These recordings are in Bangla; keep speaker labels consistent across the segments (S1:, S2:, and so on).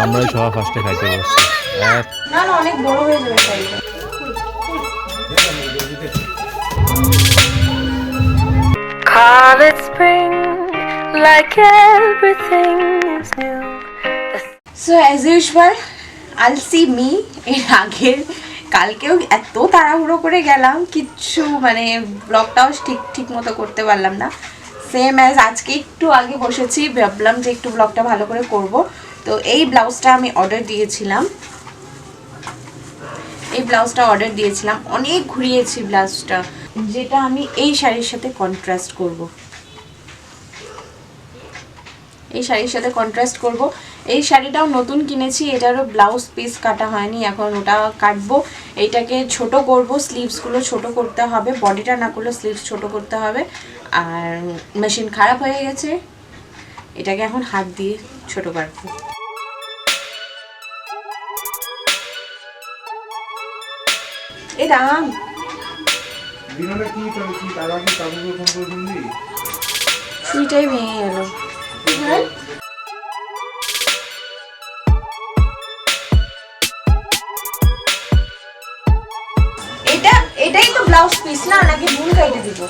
S1: আমরা সবাই ফার্স্টে খাইতে বসছি।
S2: না না অনেক বড় হয়ে যাবে শাড়িটা।
S3: Call it spring, like everything is new.
S2: So as usual আইল সি মি। এর আগের কালকেও এত তাড়াহুড়ো করে গেলাম, কিচ্ছু মানে ব্লগটাও ঠিক মতো করতে পারলাম না। সেম অ্যাজ আজকে একটু আগে বসেছি, ভাবলাম যে একটু ব্লগটা ভালো করে করব। তো এই ব্লাউজটা আমি অর্ডার দিয়েছিলাম, অনেক ঘুরিয়েছি ব্লাউজটা, যেটা আমি এই শাড়ির সাথে কন্ট্রাস্ট করব। এই শাড়িটাও নতুন কিনেছি, এটারও ব্লাউজ পিস কাটা হয়নি, এখন ওটা কাটবো। এইটাকে ছোট করব, স্লিভসগুলো ছোট করতে হবে, বডিটা না করলে স্লিভস ছোট করতে হবে। আর মেশিন খারাপ হয়ে গেছে, এটাকে এখন হাত দিয়ে ছোট কাটবো। এই রাম সুইটাই ভেঙে গেল। এটাই তো ব্লাউজ পিস না, নাকি ভুল কাইটে দিব?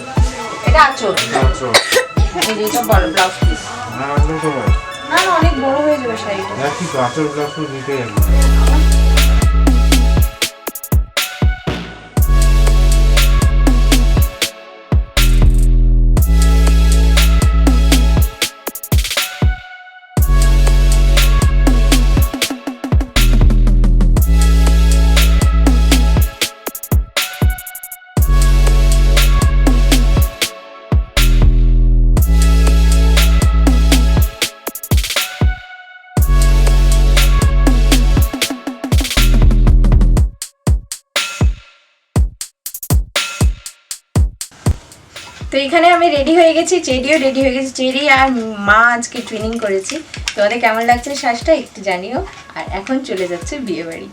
S2: এটা আঁচল, এটা বড় ব্লাউজ পিস। না না অনেক বড় হয়ে যাবে শাড়িটা। তো এখানে আমি রেডি হয়ে গেছি, চেরি আর মা আজকে ট্রেনিং করেছি। তোমাদের কেমন লাগছে শ্বাসটা একটু জানিও। আর এখন চলে যাচ্ছে বিয়ে বাড়ি।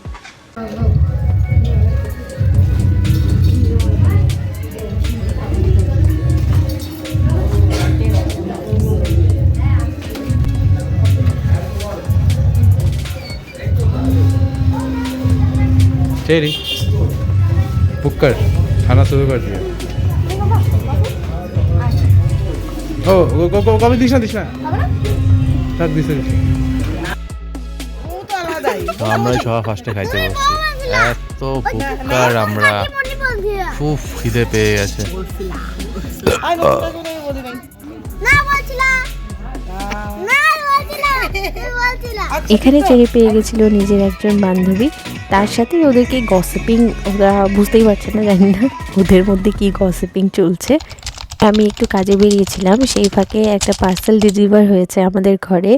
S1: चेरी बुक कर, खाना शुरू कर दिया। ও কবে দিস না থাক দিস। তো আমরা সবাই ফার্স্টে খাইতে বসছি, এত কুকার আমরা খুব খিদে পেয়ে গেছে।
S4: এখানে চেরি পেয়ে গেছিল নিজের একজন বান্ধবী, তার সাথে ওদেরকে গসিপিং, ওরা বুঝতেই পারছে না, জানি না ওদের মধ্যে কি গসিপিং চলছে। আমি একটু কাজে বেরিয়েছিলাম, সেই ফাঁকে একটা পার্সেল ডেলিভার হয়েছে আমাদের ঘরে।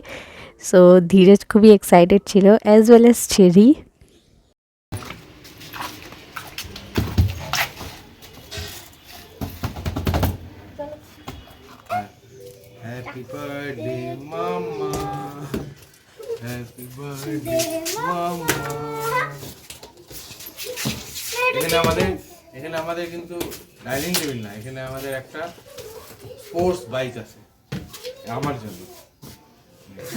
S4: সো ধীরজ খুবই এক্সাইটেড ছিল, as well as Cherry.
S1: Happy birthday mamma, happy birthday mamma. এখানে আমাদের কিন্তু ডাইনিং টেবিল না, এখানে আমাদের একটা স্পোর্টস বাইক আছে আমার জন্য।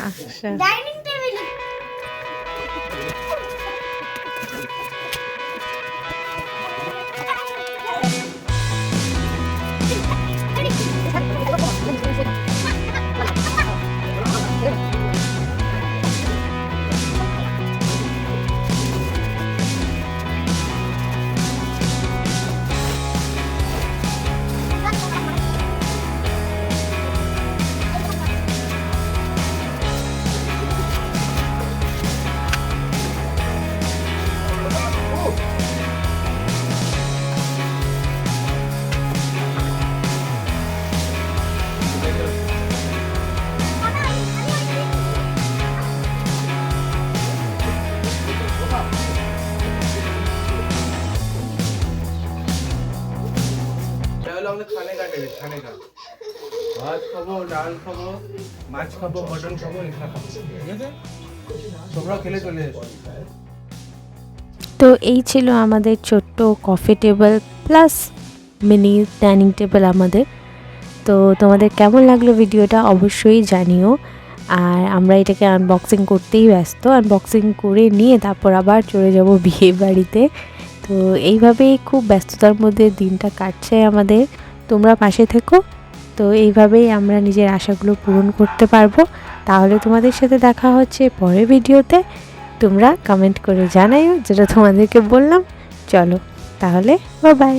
S4: আচ্ছা
S2: ডাইনিং টেবিল
S1: खाने का भात खाबो, ডাল খাবো, মাছ খাবো, মটন খাবো, এটা খাবো, ঠিক আছে? তোমরা খেলে চলে এসো।
S4: তো এই ছিল আমাদের ছোট্ট coffee table plus mini dining table আমাদের। তো তোমাদের কেমন লাগলো ভিডিওটা অবশ্যই জানিও। আর আমরা এটাকে আনবক্সিং করতেই ব্যস্ত, আনবক্সিং করে নিয়ে তারপর আবার চলে যাব বিয়ে বাড়িতে। তো এইভাবেই খুব ব্যস্ততার মধ্যে দিনটা কাটছে আমাদের। তোমরা পাশে থেকো, তো এইভাবেই আমরা নিজের আশাগুলো পূরণ করতে পারবো। তাহলে তোমাদের সাথে দেখা হচ্ছে পরের ভিডিওতে। তোমরা কমেন্ট করে জানাইও যেটা তোমাদেরকে বললাম। চলো তাহলে বাই বাই।